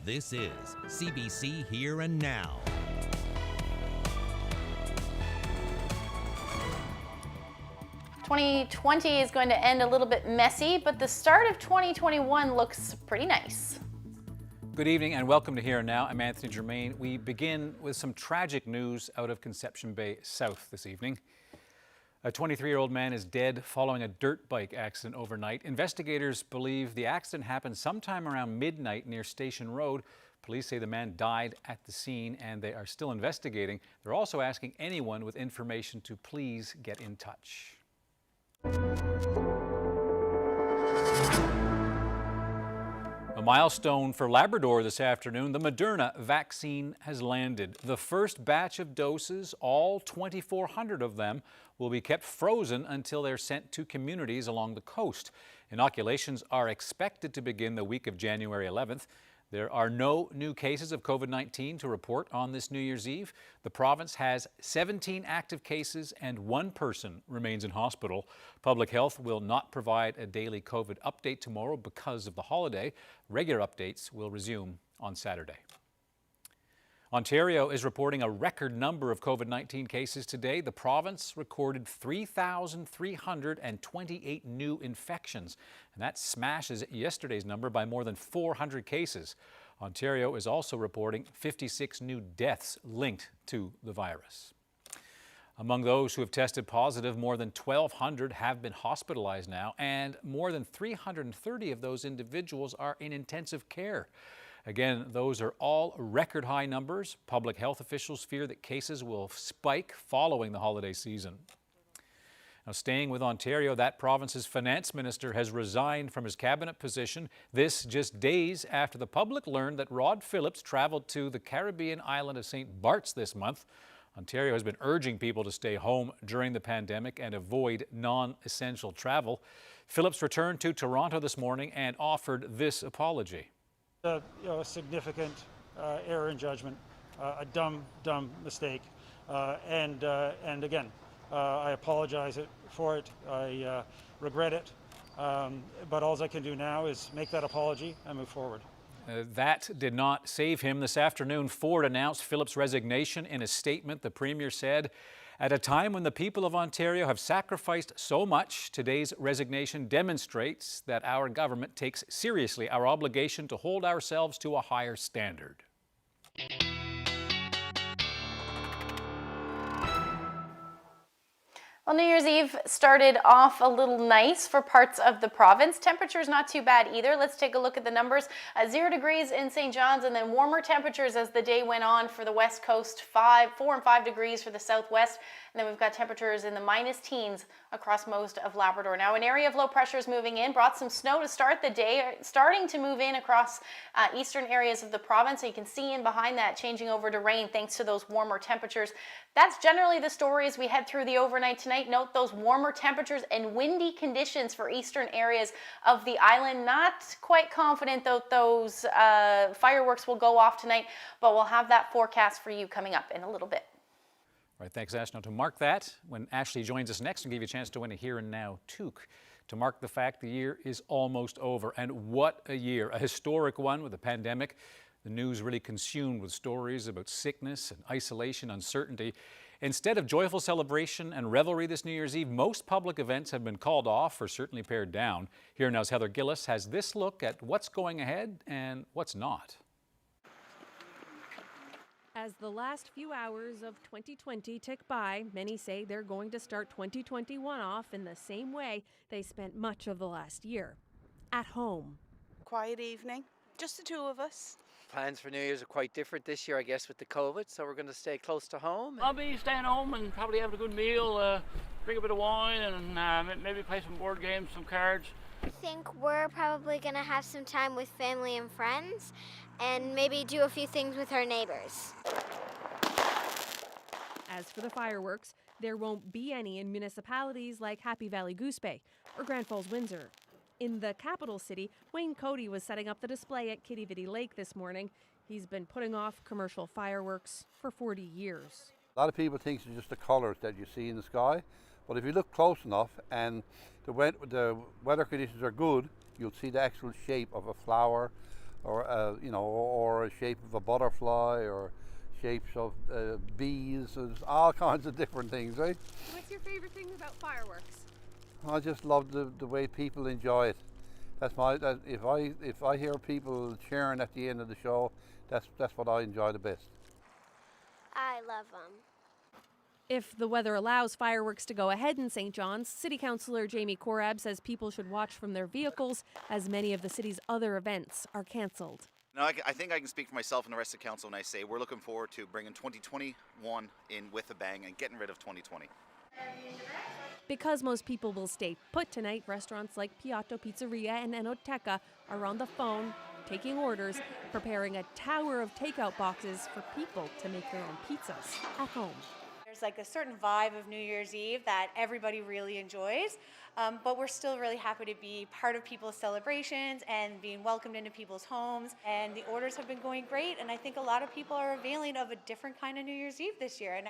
This is CBC Here and Now. "2020 is going to end a little bit messy, but the start of 2021 looks pretty nice." Good evening and welcome to Here and Now. I'm Anthony Germain. We begin with some tragic news out of Conception Bay South this evening. A 23-year-old man is dead following a dirt bike accident overnight. Investigators believe the accident happened sometime around midnight near Station Road. Police say the man died at the scene and they are still investigating. They're also asking anyone with information to please get in touch. A milestone for Labrador this afternoon. The Moderna vaccine has landed. The first batch of doses, all 2,400 of them, will be kept frozen until they're sent to communities along the coast. Inoculations are expected to begin the week of January 11th. There are no new cases of COVID-19 to report on this New Year's Eve. The province has 17 active cases and one person remains in hospital. Public Health will not provide a daily COVID update tomorrow because of the holiday. Regular updates will resume on Saturday. Ontario is reporting a record number of COVID-19 cases today. The province recorded 3,328 new infections, and that smashes yesterday's number by more than 400 cases. Ontario is also reporting 56 new deaths linked to the virus. Among those who have tested positive, more than 1,200 have been hospitalized now, and more than 330 of those individuals are in intensive care. Again, those are all record high numbers. Public health officials fear that cases will spike following the holiday season. Now, staying with Ontario, that province's finance minister has resigned from his cabinet position. This just days after the public learned that Rod Phillips traveled to the Caribbean island of St. Bart's this month. Ontario has been urging people to stay home during the pandemic and avoid non-essential travel. Phillips returned to Toronto this morning and offered this apology. A significant error in judgment, a dumb mistake, and again, I apologize for it. I regret it, but all I can do now is make that apology and move forward. That did not save him. This afternoon, Ford announced Phillips' resignation in a statement. The Premier said, "At a time when the people of Ontario have sacrificed so much, today's resignation demonstrates that our government takes seriously our obligation to hold ourselves to a higher standard." Well, New Year's Eve started off a little nice for parts of the province. Temperatures not too bad either. Let's take a look at the numbers. 0 degrees in St. John's, and then warmer temperatures as the day went on for the west coast. 4 and 5 degrees for the southwest. And then we've got temperatures in the minus teens across most of Labrador. Now, an area of low pressure is moving in, brought some snow to start the day, starting to move in across eastern areas of the province. So you can see in behind that changing over to rain thanks to those warmer temperatures. That's generally the story as we head through the overnight tonight. Note those warmer temperatures and windy conditions for eastern areas of the island. Not quite confident that those fireworks will go off tonight, but we'll have that forecast for you coming up in a little bit. All right, thanks, Ash. Now, to mark that, when Ashley joins us next and give you a chance to win a Here and Now toque, to mark the fact the year is almost over. And what a year, a historic one with the pandemic. The news really consumed with stories about sickness and isolation, uncertainty. Instead of joyful celebration and revelry this New Year's Eve, most public events have been called off or certainly pared down. Here Now's Heather Gillis has this look at what's going ahead and what's not. As the last few hours of 2020 tick by, many say they're going to start 2021 off in the same way they spent much of the last year, at home. Quiet evening, just the two of us. Plans for New Year's are quite different this year, I guess, with the COVID, so we're going to stay close to home. I'll be staying home and probably having a good meal, drink a bit of wine and maybe play some board games, some cards. I think we're probably going to have some time with family and friends and maybe do a few things with our neighbors. As for the fireworks, there won't be any in municipalities like Happy Valley Goose Bay or Grand Falls Windsor. In the capital city, Wayne Cody was setting up the display at Kitty Vitty Lake this morning. He's been putting off commercial fireworks for 40 years. A lot of people think it's just the colours that you see in the sky, but if you look close enough and the weather conditions are good, you'll see the actual shape of a flower or you know, or a shape of a butterfly, or shapes of bees. There's all kinds of different things, right? What's your favorite thing about fireworks? I just love the way people enjoy it. If I hear people cheering at the end of the show, that's what I enjoy the best. I love them. If the weather allows fireworks to go ahead in St. John's, City Councillor Jamie Korab says people should watch from their vehicles as many of the city's other events are cancelled. No, I think I can speak for myself and the rest of the council when I say we're looking forward to bringing 2021 in with a bang and getting rid of 2020. Because most people will stay put tonight, restaurants like Piatto Pizzeria and Enoteca are on the phone, taking orders, preparing a tower of takeout boxes for people to make their own pizzas at home. There's like a certain vibe of New Year's Eve that everybody really enjoys, but we're still really happy to be part of people's celebrations and being welcomed into people's homes. And the orders have been going great, and I think a lot of people are availing of a different kind of New Year's Eve this year. And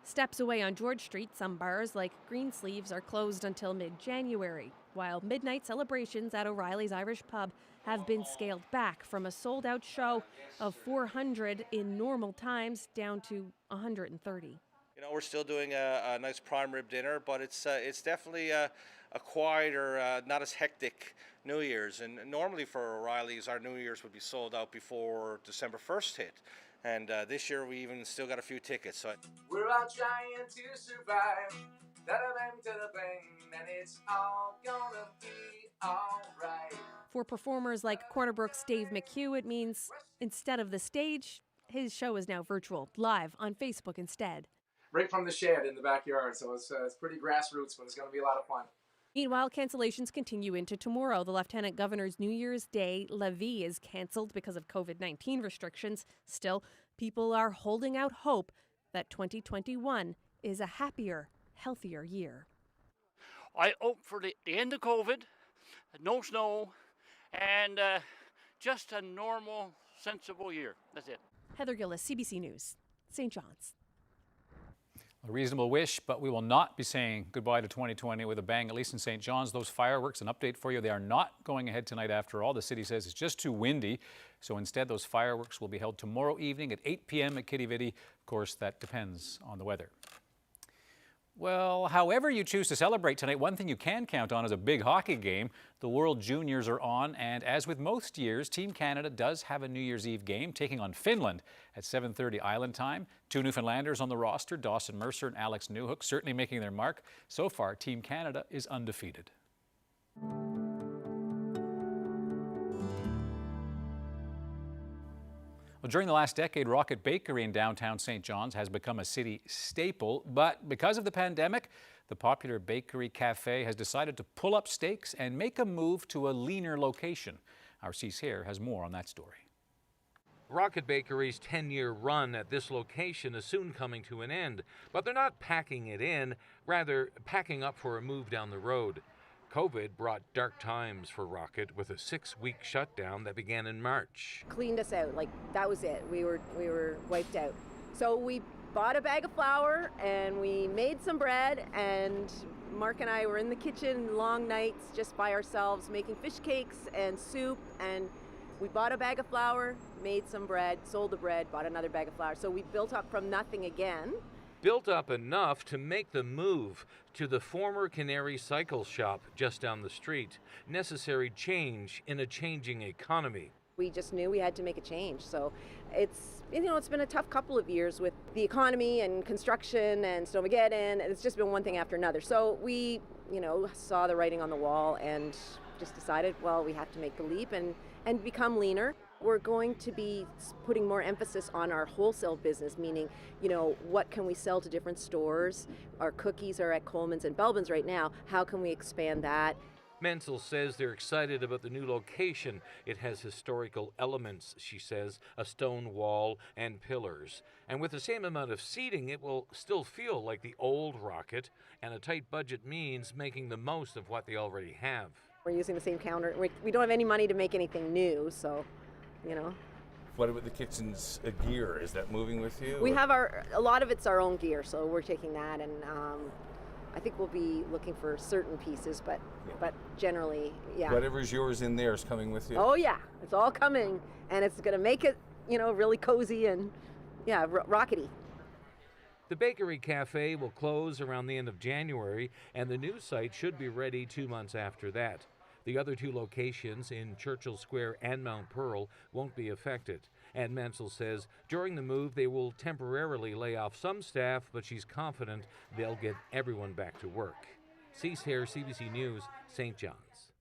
Steps away on George Street, some bars like Greensleeves are closed until mid-January, while midnight celebrations at O'Reilly's Irish Pub have been scaled back from a sold-out show of 400 in normal times down to 130. You know, we're still doing a nice prime rib dinner, but it's definitely a quieter, not as hectic New Year's. And normally for O'Reilly's, our New Year's would be sold out before December 1st hit. And this year we even still got a few tickets. So we're all trying to survive. Da-da-bang, da-da-bang, and it's all gonna be alright. For performers like Corner Brook's Dave McHugh, it means instead of the stage, his show is now virtual, live on Facebook instead. Right from the shed in the backyard, so it's pretty grassroots, but it's going to be a lot of fun. Meanwhile, cancellations continue into tomorrow. The Lieutenant Governor's New Year's Day levee is canceled because of COVID-19 restrictions. Still, people are holding out hope that 2021 is a happier, healthier year. I hope for the end of COVID, no snow, and just a normal, sensible year. That's it. Heather Gillis, CBC News, St. John's. A reasonable wish, but we will not be saying goodbye to 2020 with a bang, at least in St. John's. Those fireworks, an update for you, they are not going ahead tonight after all. The city says it's just too windy. So instead, those fireworks will be held tomorrow evening at 8 p.m. at Kitty Vitty. Of course, that depends on the weather. Well, however you choose to celebrate tonight, one thing you can count on is a big hockey game. The World Juniors are on, and as with most years, Team Canada does have a New Year's Eve game, taking on Finland at 7:30 Island time. 2 Newfoundlanders on the roster, Dawson Mercer and Alex Newhook, certainly making their mark. So far, Team Canada is undefeated. Well, during the last decade, Rocket Bakery in downtown St. John's has become a city staple, but because of the pandemic, the popular bakery cafe has decided to pull up stakes and make a move to a leaner location. Our Cease Here has more on that story. Rocket Bakery's 10-year run at this location is soon coming to an end, but they're not packing it in, rather packing up for a move down the road. COVID brought dark times for Rocket with a 6-week shutdown that began in March. Cleaned us out, like that was it. We were wiped out. So we bought a bag of flour and we made some bread, and Mark and I were in the kitchen long nights just by ourselves making fish cakes and soup, and we bought a bag of flour, made some bread, sold the bread, bought another bag of flour. So we built up from nothing again. Built up enough to make the move to the former Canary Cycle Shop just down the street. Necessary change in a changing economy. We just knew we had to make a change. So it's been a tough couple of years with the economy and construction and Snowmageddon, and it's just been one thing after another. So we, saw the writing on the wall and just decided, well, we have to make the leap and become leaner. We're going to be putting more emphasis on our wholesale business, meaning, what can we sell to different stores? Our cookies are at Coleman's and Belbin's right now. How can we expand that? Menzel says they're excited about the new location. It has historical elements, she says, a stone wall and pillars. And with the same amount of seating, it will still feel like the old Rocket, and a tight budget means making the most of what they already have. We're using the same counter. We don't have any money to make anything new, so, What about the kitchen's gear? Is that moving with you? We have a lot of it's our own gear, so we're taking that, and I think we'll be looking for certain pieces, but generally, yeah. Whatever's yours in there is coming with you. Oh yeah, it's all coming, and it's going to make it, really cozy and, yeah, rockety. The Bakery Cafe will close around the end of January, and the new site should be ready 2 months after that. The other 2 locations in Churchill Square and Mount Pearl won't be affected. Ann Mansell says during the move they will temporarily lay off some staff, but she's confident they'll get everyone back to work. Cease here, CBC News, St. John's.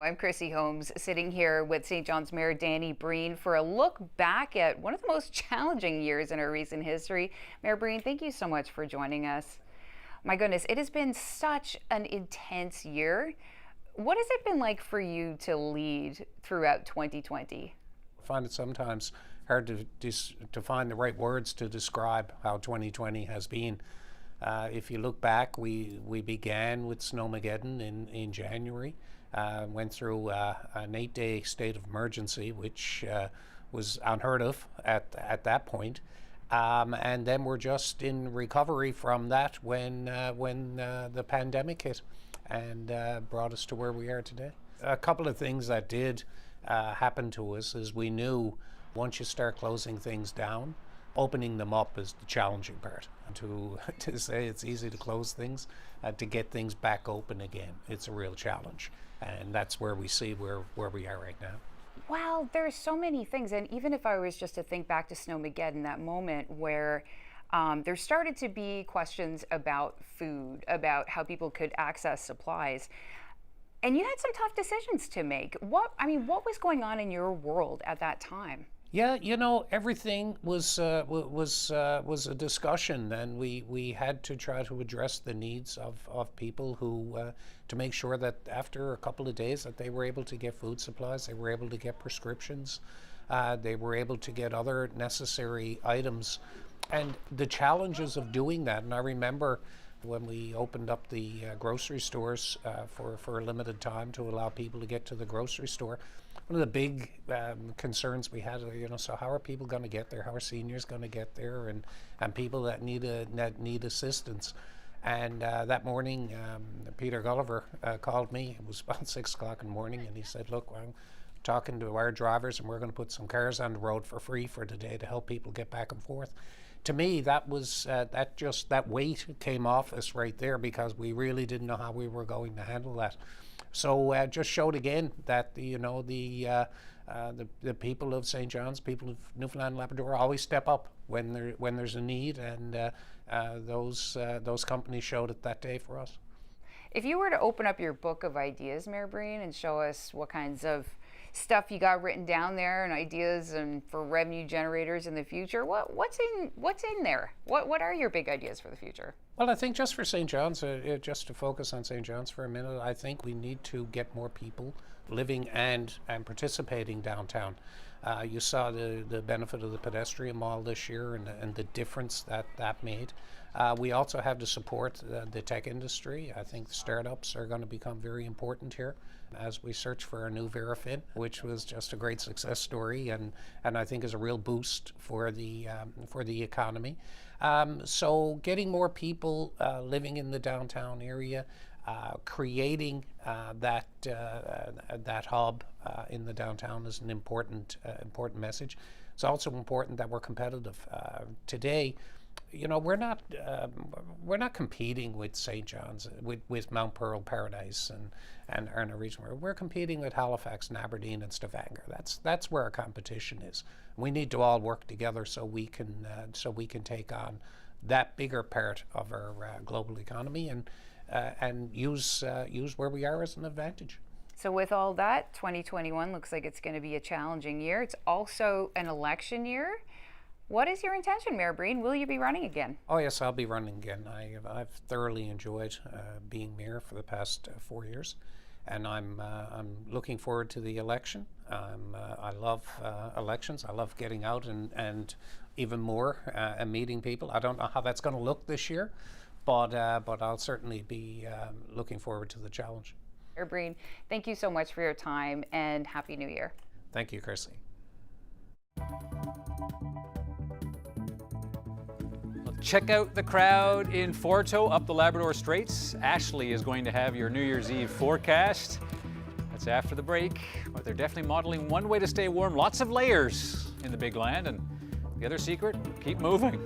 I'm Chrissy Holmes, sitting here with St. John's Mayor Danny Breen for a look back at one of the most challenging years in our recent history. Mayor Breen, thank you so much for joining us. My goodness, it has been such an intense year. What has it been like for you to lead throughout 2020? I find it sometimes hard to find the right words to describe how 2020 has been. If you look back, we began with Snowmageddon in January, went through an 8-day state of emergency, which was unheard of at that point. And then we're just in recovery from that when the pandemic hit and brought us to where we are today. A couple of things that did happen to us is we knew once you start closing things down, opening them up is the challenging part. To say it's easy to close things, to get things back open again, it's a real challenge. And that's where we see where we are right now. Well, there's so many things, and even if I was just to think back to Snowmageddon, that moment where there started to be questions about food, about how people could access supplies, and you had some tough decisions to make. What was going on in your world at that time? Yeah, everything was a discussion, and we had to try to address the needs of people who to make sure that after a couple of days that they were able to get food supplies, they were able to get prescriptions, they were able to get other necessary items, and the challenges of doing that. And I remember when we opened up the grocery stores for a limited time to allow people to get to the grocery store. One of the big concerns we had, so how are people going to get there? How are seniors going to get there? And people that need assistance. And that morning, Peter Gulliver called me. It was about 6 o'clock in the morning, and he said, "Look, I'm talking to our drivers, and we're going to put some cars on the road for free for today to help people get back and forth." To me, that was that weight came off us right there, because we really didn't know how we were going to handle that. So just showed again that the people of St. John's, people of Newfoundland and Labrador, always step up when there's a need, and those companies showed it that day for us. If you were to open up your book of ideas, Mayor Breen, and show us what kinds of stuff you got written down there and ideas and for revenue generators in the future, what's in there? What are your big ideas for the future? Well, I think just for St. John's, just to focus on St. John's for a minute, I think we need to get more people living and participating downtown. You saw the benefit of the pedestrian mall this year and the difference that made. We also have to support the tech industry. I think startups are going to become very important here as we search for a new Verafin, which was just a great success story, and I think is a real boost for the economy. So getting more people living in the downtown area, creating that hub in the downtown is an important message. It's also important that we're competitive. Today, we're not competing with St. John's, with Mount Pearl, Paradise, and our region. We're competing with Halifax and Aberdeen and Stavanger. That's where our competition is. We need to all work together so we can take on that bigger part of our global economy and use where we are as an advantage. So with all that, 2021 looks like it's going to be a challenging year. It's also an election year. What is your intention, Mayor Breen? Will you be running again? Oh yes, I'll be running again. I've thoroughly enjoyed being mayor for the past 4 years, and I'm looking forward to the election. I love elections. I love getting out and even more and meeting people. I don't know how that's going to look this year, but I'll certainly be looking forward to the challenge. Mayor Breen, thank you so much for your time, and Happy New Year. Thank you, Chrissy. Check out the crowd in Forto up the Labrador Straits. Ashley is going to have your New Year's Eve forecast. That's after the break, but they're definitely modeling one way to stay warm. Lots of layers in the big land, and the other secret, keep moving.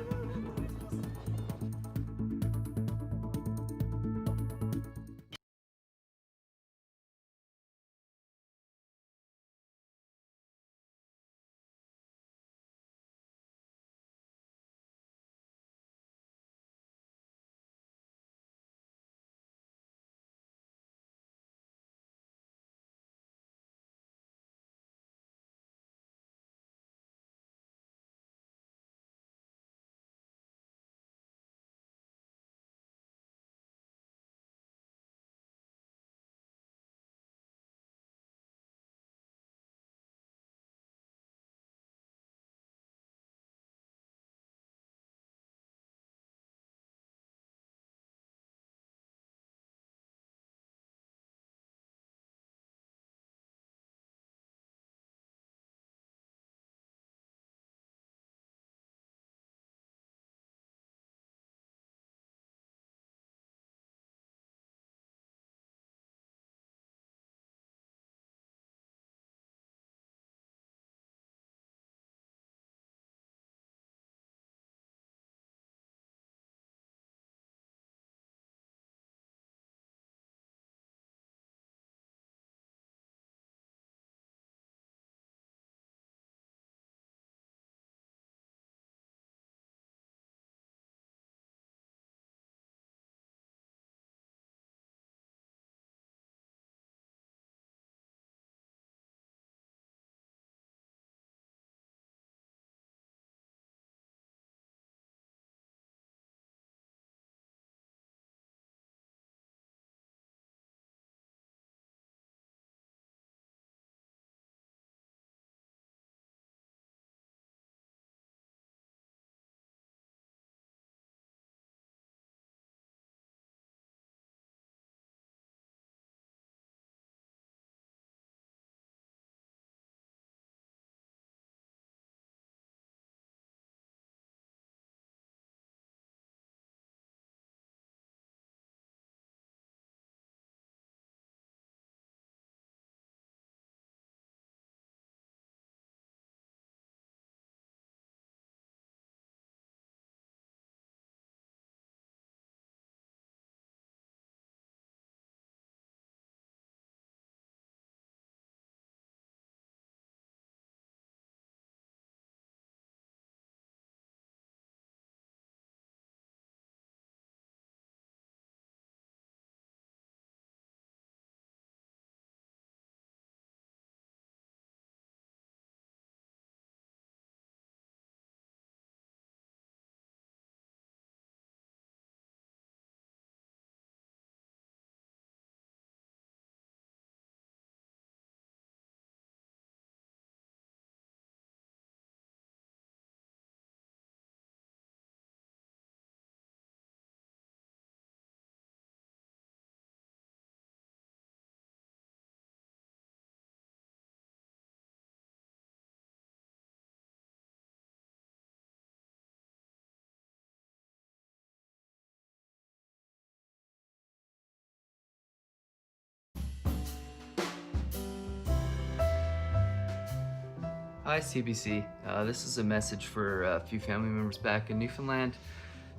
Hi CBC, this is a message for a few family members back in Newfoundland,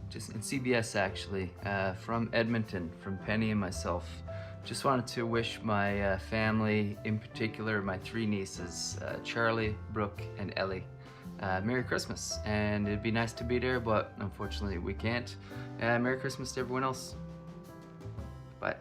just in CBS actually, from Edmonton, from Penny and myself. Just wanted to wish my family, in particular my three nieces, Charlie, Brooke, and Ellie, Merry Christmas. And it'd be nice to be there, but unfortunately we can't. Merry Christmas to everyone else. Bye.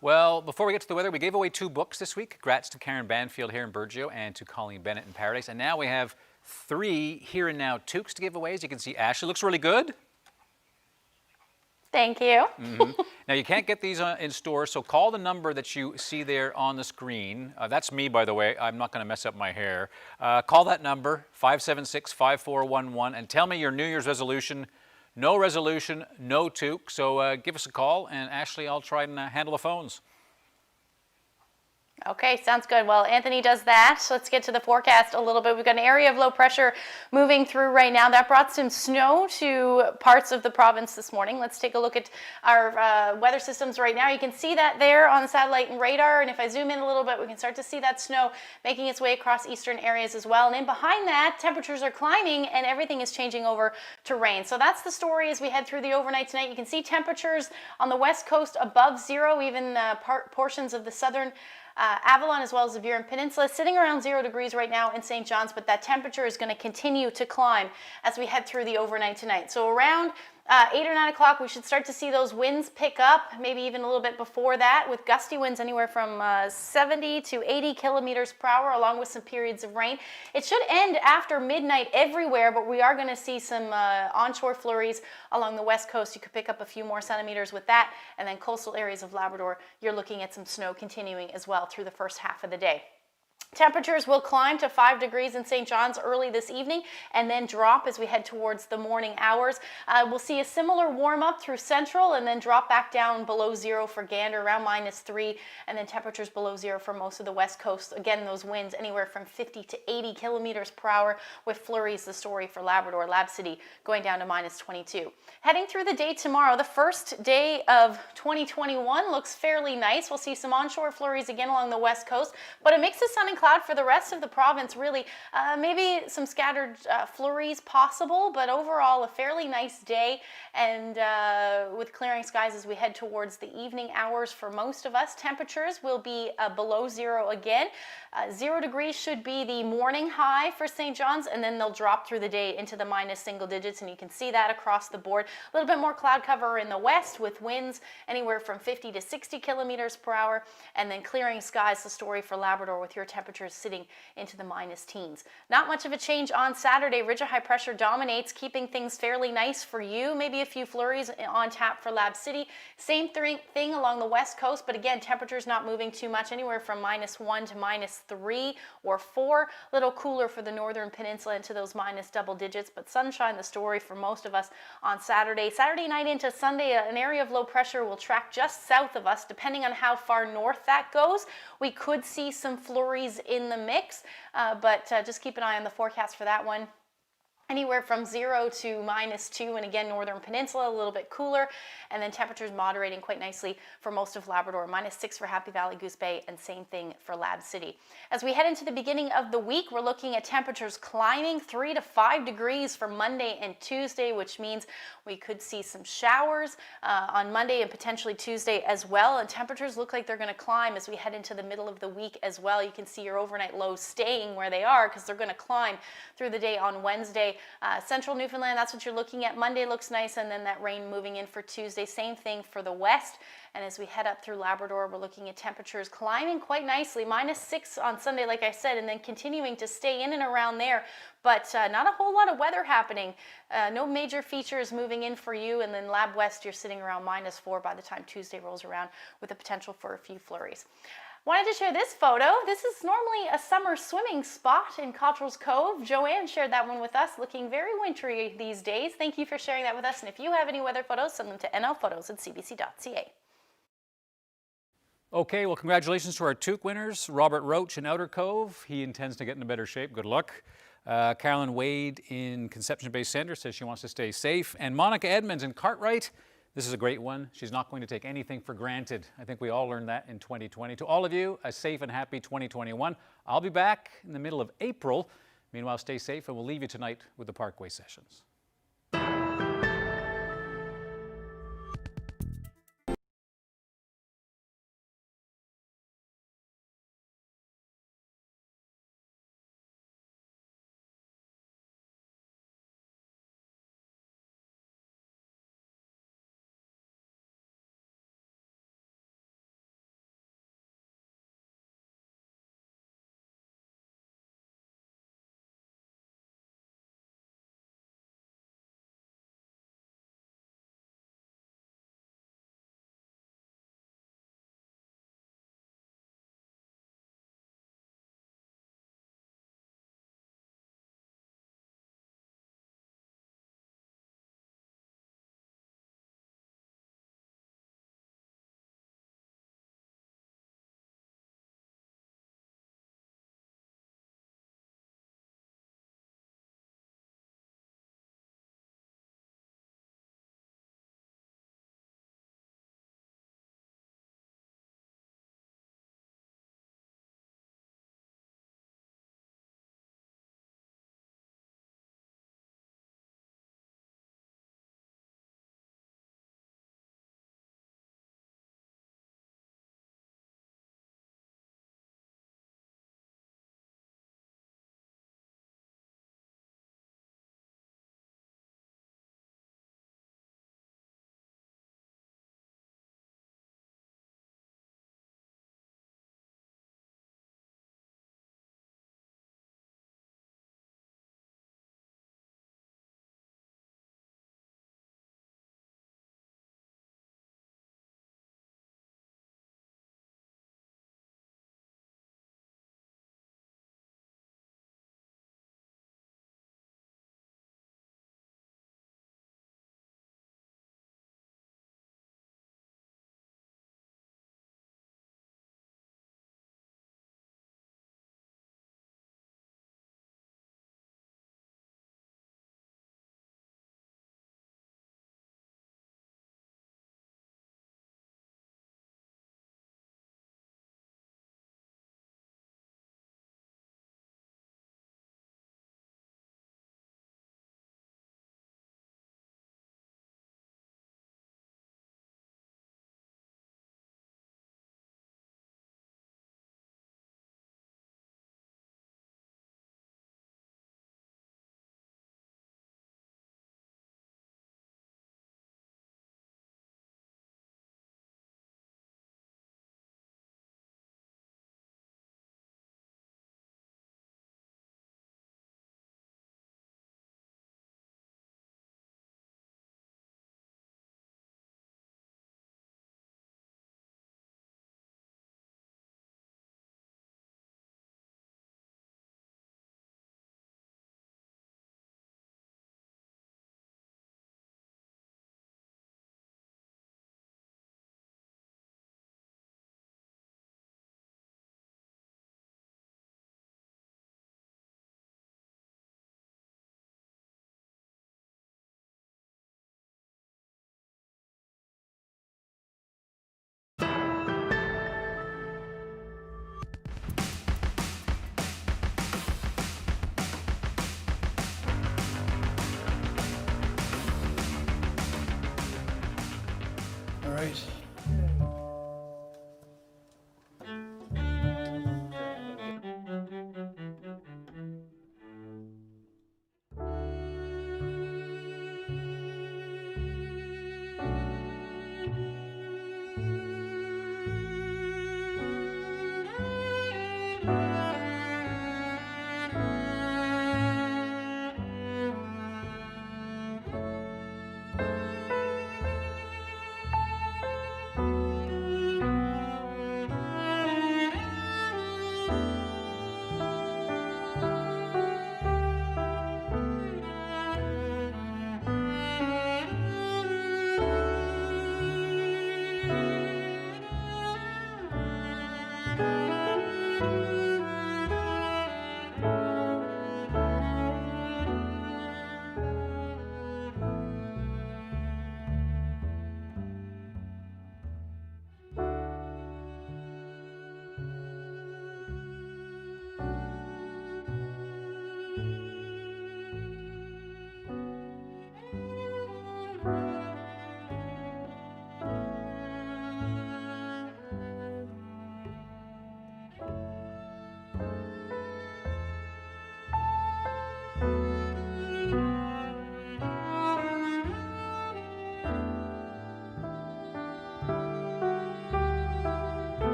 Well, before we get to the weather, we gave away 2 books this week. Congrats to Karen Banfield here in Burgeo and to Colleen Bennett in Paradise. And now we have 3 Here and Now toques to give away. As you can see, Ashley looks really good. Thank you. Now, you can't get these in stores, so call the number that you see there on the screen. That's me, by the way. I'm not going to mess up my hair. Call that number, 576-5411, and tell me your New Year's resolution. No resolution, no toque. So give us a call, and Ashley, I'll try and handle the phones. Okay, sounds good. Well, Anthony does that. So let's get to the forecast a little bit. We've got an area of low pressure moving through right now. That brought some snow to parts of the province this morning. Let's take a look at our weather systems right now. You can see that there on the satellite and radar. And if I zoom in a little bit, we can start to see that snow making its way across eastern areas as well. And in behind that, temperatures are climbing and everything is changing over to rain. So that's the story as we head through the overnight tonight. You can see temperatures on the west coast above zero, even portions of the southern Avalon as well as the Burin Peninsula sitting around 0 degrees right now in St. John's, but that temperature is going to continue to climb as we head through the overnight tonight. So around 8 or 9 o'clock, we should start to see those winds pick up, maybe even a little bit before that, with gusty winds anywhere from 70 to 80 kilometers per hour, along with some periods of rain. It should end after midnight everywhere, but we are going to see some onshore flurries along the west coast. You could pick up a few more centimeters with that, and then coastal areas of Labrador, you're looking at some snow continuing as well through the first half of the day. Temperatures will climb to 5 degrees in St. John's early this evening and then drop as we head towards the morning hours. We'll see a similar warm up through central and then drop back down below zero for Gander, around -3, and then temperatures below zero for most of the west coast. Again, those winds anywhere from 50 to 80 kilometers per hour with flurries, the story for Labrador, Lab City going down to -22. Heading through the day tomorrow, the first day of 2021 looks fairly nice. We'll see some onshore flurries again along the west coast, but a mix of sun and cloud for the rest of the province, really. Maybe some scattered flurries possible, but overall a fairly nice day, and with clearing skies as we head towards the evening hours for most of us. Temperatures will be below zero again. 0 degrees should be the morning high for St. John's, and then they'll drop through the day into the minus single digits, and you can see that across the board. A little bit more cloud cover in the west with winds anywhere from 50 to 60 kilometers per hour, and then clearing skies, the story for Labrador, with your temperatures sitting into the minus teens. Not much of a change on Saturday. Ridge of high pressure dominates, keeping things fairly nice for you. Maybe a few flurries on tap for Lab City. Same thing along the west coast, but again, temperatures not moving too much, anywhere from -1 to -3 or 4. A little cooler for the northern peninsula into those minus double digits, but sunshine the story for most of us on Saturday. Saturday night into Sunday, an area of low pressure will track just south of us. Depending on how far north that goes, we could see some flurries in the mix, but just keep an eye on the forecast for that one. Anywhere from 0 to -2, and again, northern peninsula, a little bit cooler, and then temperatures moderating quite nicely for most of Labrador, -6 for Happy Valley, Goose Bay, and same thing for Lab City. As we head into the beginning of the week, we're looking at temperatures climbing 3 to 5 degrees for Monday and Tuesday, which means we could see some showers on Monday and potentially Tuesday as well, and temperatures look like they're going to climb as we head into the middle of the week as well. You can see your overnight lows staying where they are because they're going to climb through the day on Wednesday. Central Newfoundland, that's what you're looking at. Monday looks nice, and then that rain moving in for Tuesday. Same thing for the west. And as we head up through Labrador, we're looking at temperatures climbing quite nicely. -6 on Sunday, like I said, and then continuing to stay in and around there. But not a whole lot of weather happening. No major features moving in for you. And then Lab West, you're sitting around -4 by the time Tuesday rolls around, with the potential for a few flurries. Wanted to share this photo. This is normally a summer swimming spot in Cottrell's Cove. Joanne shared that one with us, looking very wintry these days. Thank you for sharing that with us. And if you have any weather photos, send them to nlphotos@cbc.ca. Okay, well, congratulations to our Toque winners. Robert Roach in Outer Cove. He intends to get into better shape. Good luck. Carolyn Wade in Conception Bay Centre says she wants to stay safe. And Monica Edmonds in Cartwright. This is a great one. She's not going to take anything for granted. I think we all learned that in 2020. To all of you, a safe and happy 2021. I'll be back in the middle of April. Meanwhile, stay safe, and we'll leave you tonight with the Parkway Sessions.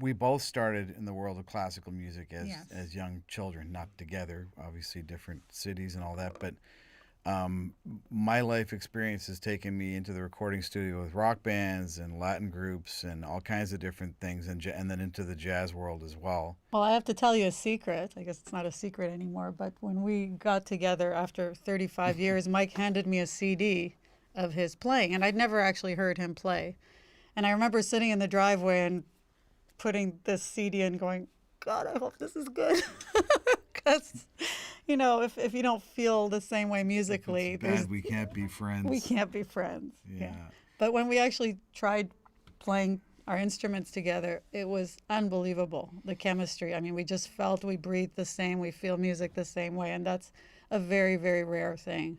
we both started in the world of classical music Yes. as young children, not together, obviously different cities and all that, but my life experience has taken me into the recording studio with rock bands and Latin groups and all kinds of different things, and then into the jazz world as well. Well, I have to tell you a secret. I guess it's not a secret anymore, but when we got together after 35 years, Mike handed me a CD of his playing, and I'd never actually heard him play. And I remember sitting in the driveway and putting this CD in going, God, I hope this is good. Because, you know, if you don't feel the same way musically, If it's bad, we can't be friends. we can't be friends. Yeah. But when we actually tried playing our instruments together, it was unbelievable, the chemistry. I mean, we just felt we breathed the same, we feel music the same way, and that's a very, very rare thing.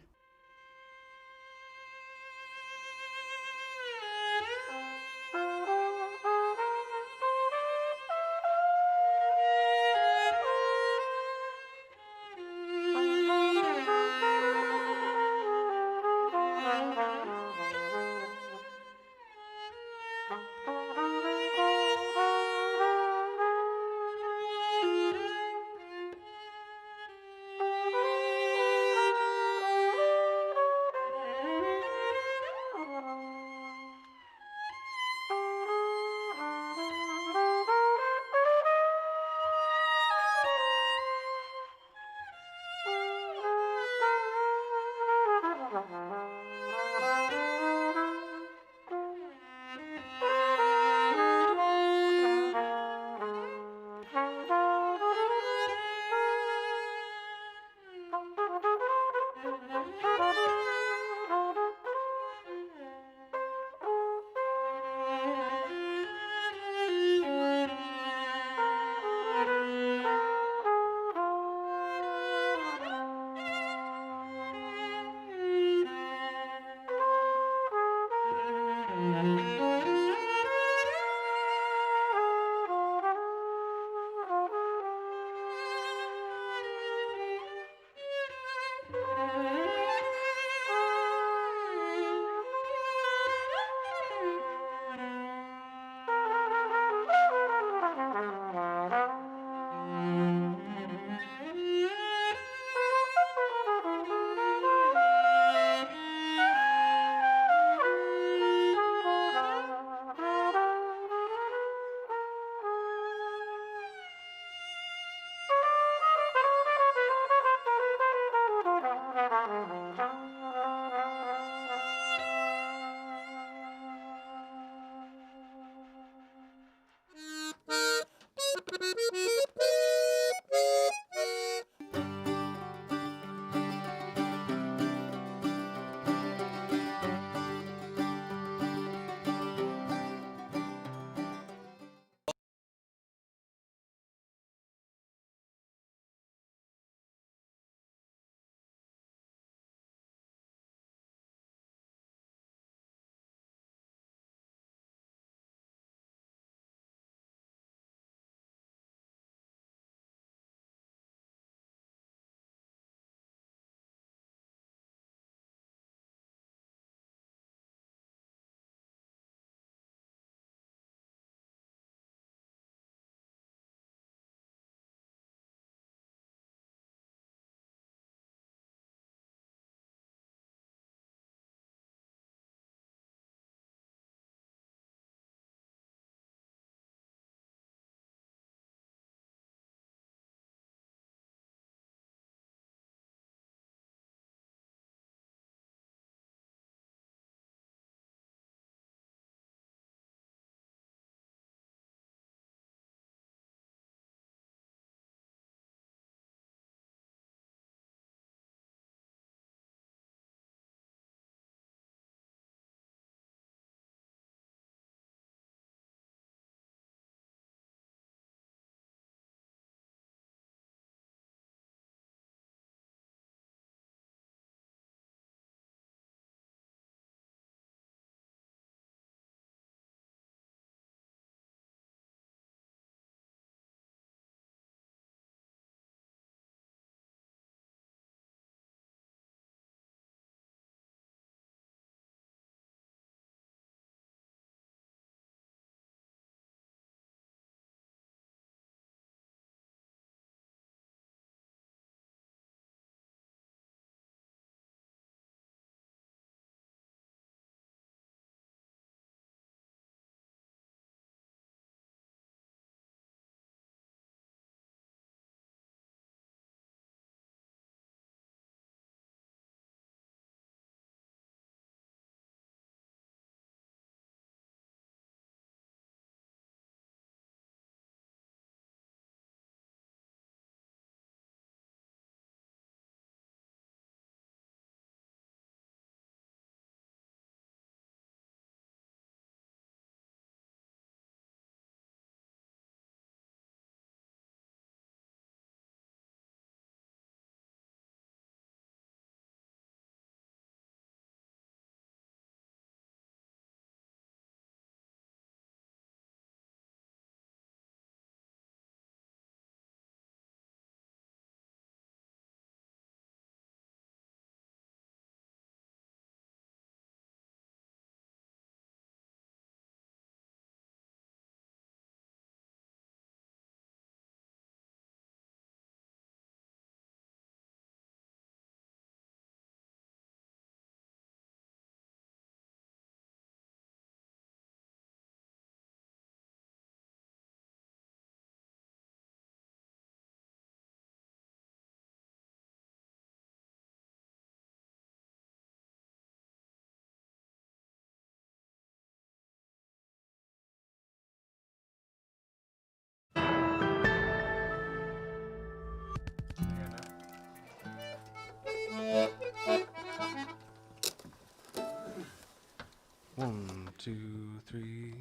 1, 2, 3.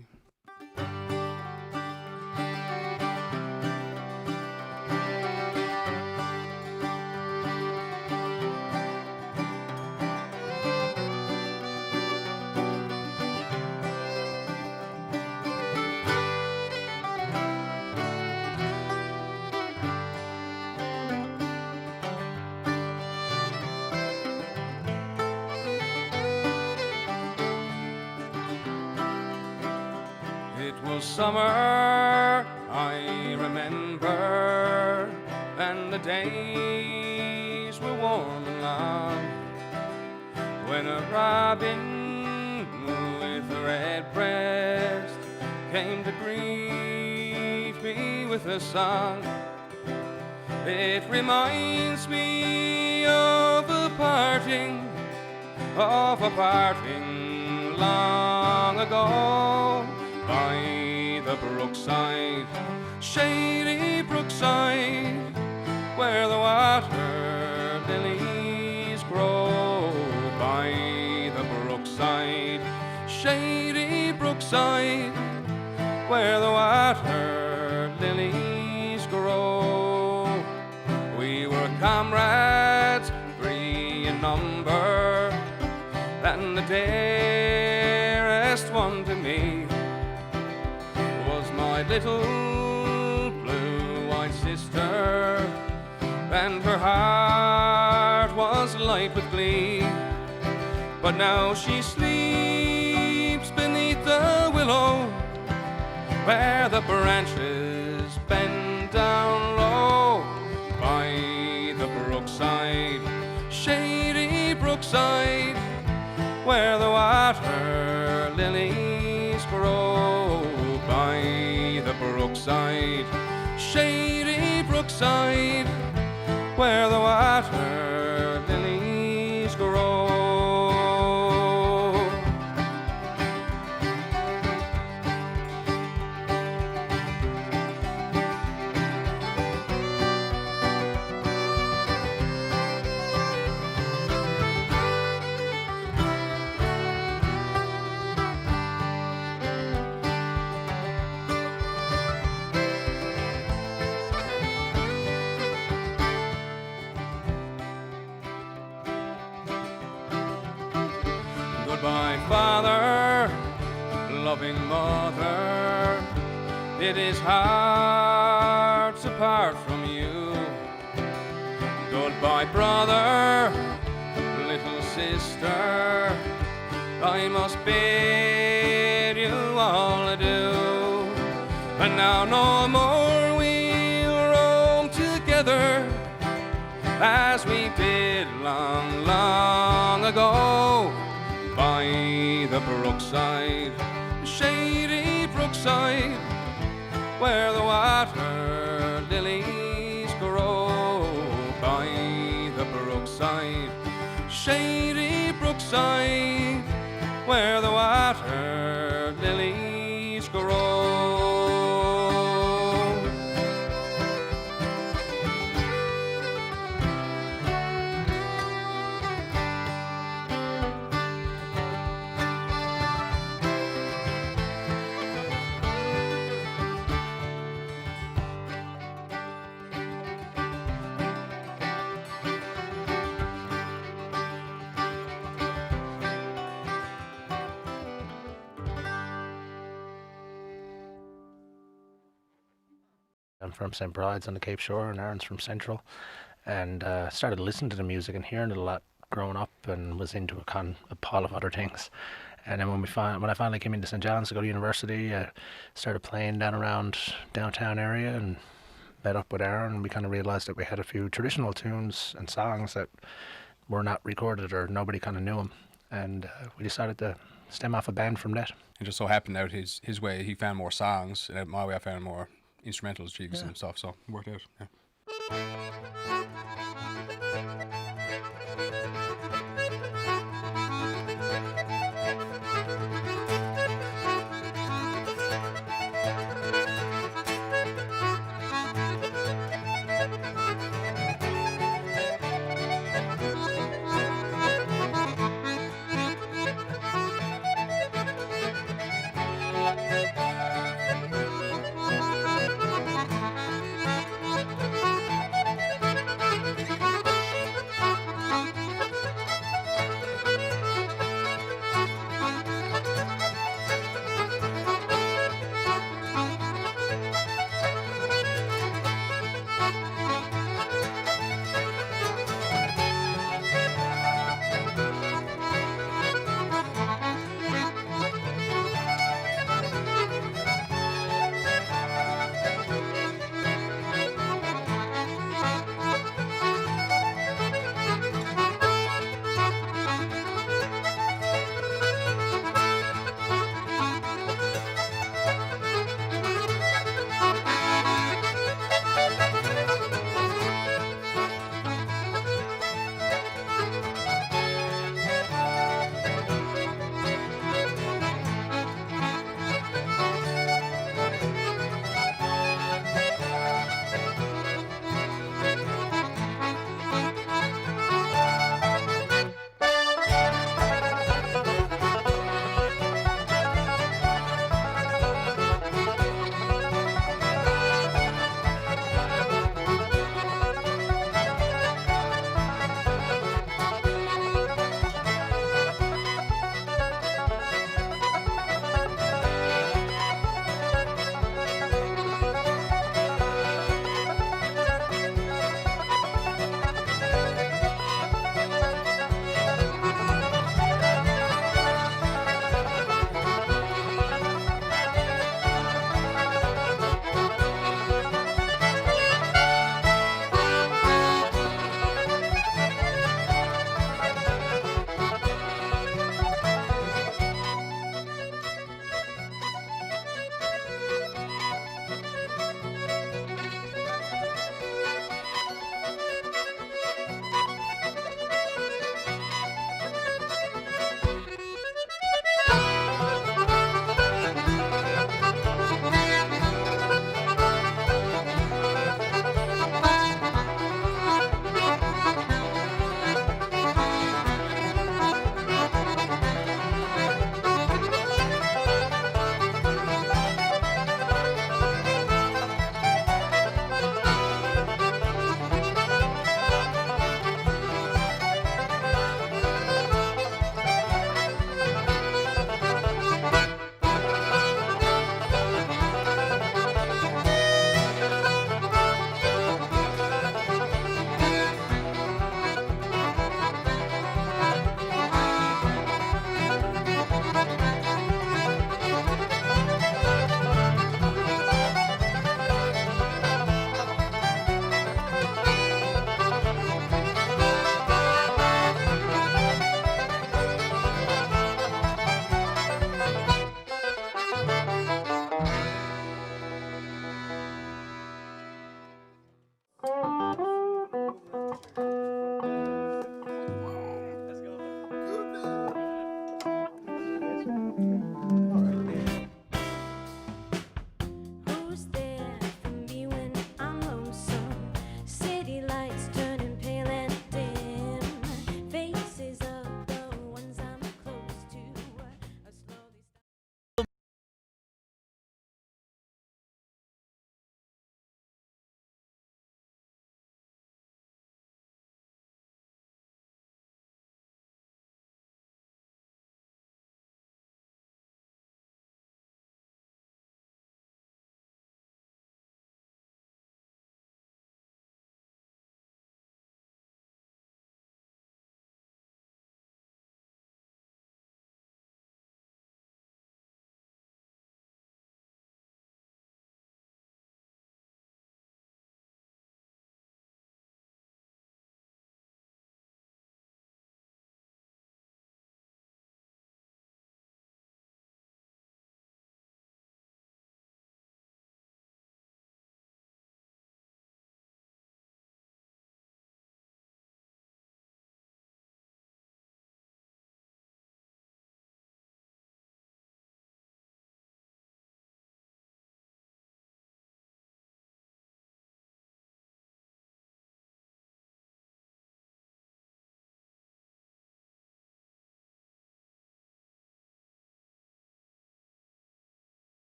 It was summer, I remember, and the days were warm and long, when a robin with a red breast came to greet me with a song. It reminds me of a parting long ago, by the brookside, shady brookside, where the water lilies grow. By the brookside, shady brookside, where the water lilies grow. We were comrades, 3 in number, and the dearest one to me was my little blue-eyed sister, and her heart was light with glee. But now she sleeps beneath the willow, where the branches bend down low. By the brookside, shady brookside, where the water lilies grow. By the brookside, shady brookside, where the water lilies grow. Goodbye, father, loving mother. It is hard to part from you. Goodbye, brother, little sister. I must bid you all adieu. And now no more we'll roam together as we did long, long ago. By the brookside, shady brookside, where the water lilies grow. By the brookside, shady brookside, where the water lilies grow. I'm from St. Bride's on the Cape Shore, and Aaron's from Central, and started listening to the music and hearing it a lot growing up, and was into a pile of other things. And then when I finally came into St. John's to go to university, I started playing down around downtown area and met up with Aaron, and we kind of realised that we had a few traditional tunes and songs that were not recorded or nobody kind of knew them, and we decided to stem off a band from that. It just so happened out his way, he found more songs, and out my way I found more instrumentals, jigs and stuff, so it worked out. Yeah.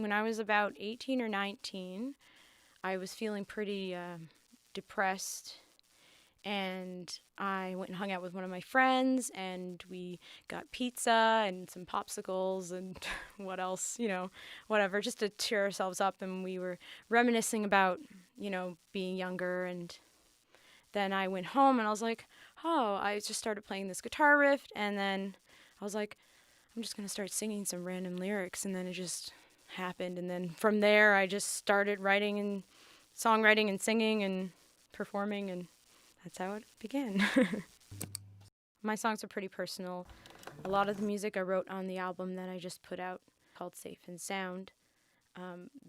When I was about 18 or 19, I was feeling pretty depressed, and I went and hung out with one of my friends, and we got pizza and some popsicles and what else, whatever, just to cheer ourselves up. And we were reminiscing about, being younger. And then I went home and I was like, oh, I just started playing this guitar riff, and then I was like, I'm just going to start singing some random lyrics, and then it just happened. And then from there, I just started writing and songwriting and singing and performing, and that's how it began. My songs are pretty personal. A lot of the music I wrote on the album that I just put out called Safe and Sound.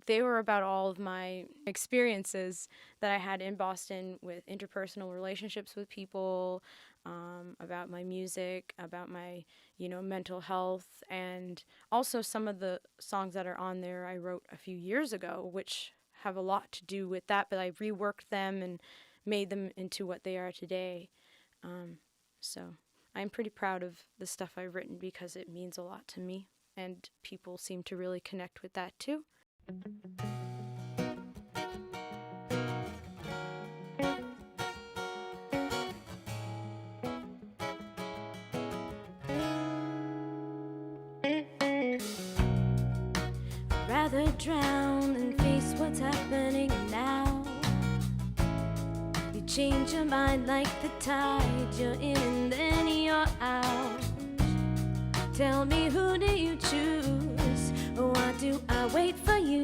They were about all of my experiences that I had in Boston with interpersonal relationships with people, about my music, about my, mental health, and also some of the songs that are on there I wrote a few years ago, which have a lot to do with that, but I reworked them and made them into what they are today. So I'm pretty proud of the stuff I've written because it means a lot to me, and people seem to really connect with that too. Rather drown than face what's happening now. You change your mind like the tide, you're in and then you're out. Tell me, who do you choose? Why do I wait for you?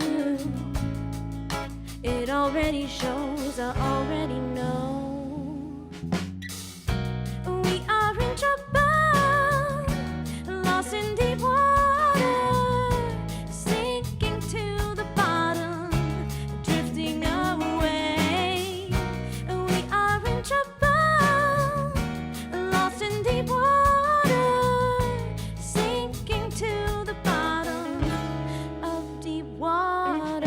It already shows, I already know. We are in trouble, lost in deep water, sinking to the bottom, drifting away. We are in trouble, lost in deep water, sinking to the bottom of deep water.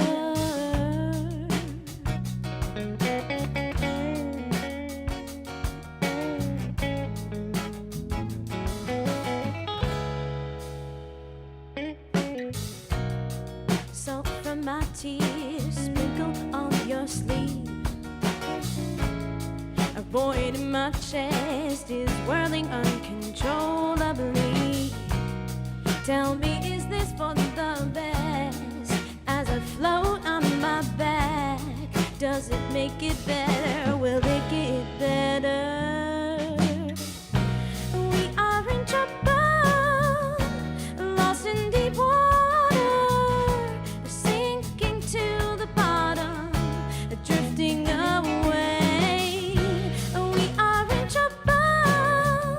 Salt from my tears sprinkle on your sleeve. A void in my chest is whirling uncontrollably. Tell me, is this for the best? As I float on my back, does it make it better? Will it get better? We are in trouble, lost in deep water, sinking to the bottom, drifting away. We are in trouble,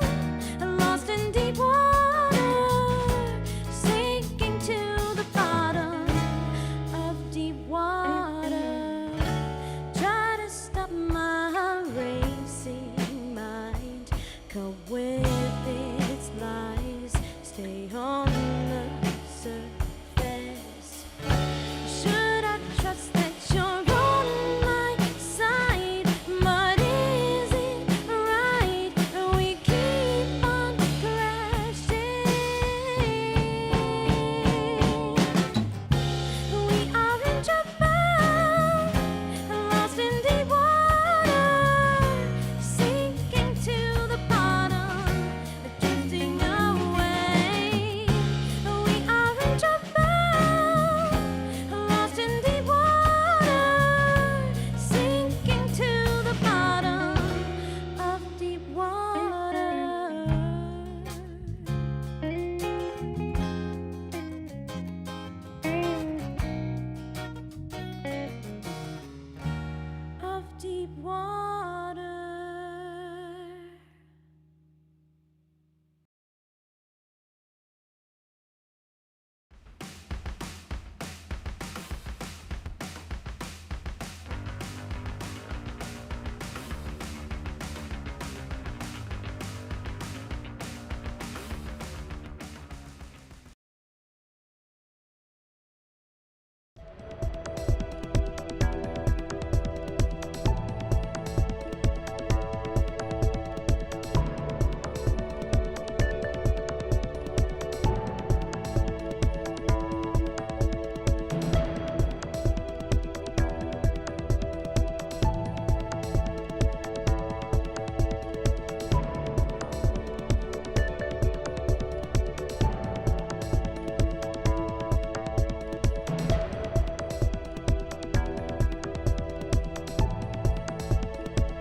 lost in deep water, sinking to the bottom of deep water. Try to stop my racing mind, go with its lies, stay on the surface. Should I trust that you're on my side? But is it right? We keep on crashing. We are in trouble, lost in deep water, sinking to the bottom, drifting away. We are in trouble, lost in deep water, sinking to the bottom of deep water. Of deep water.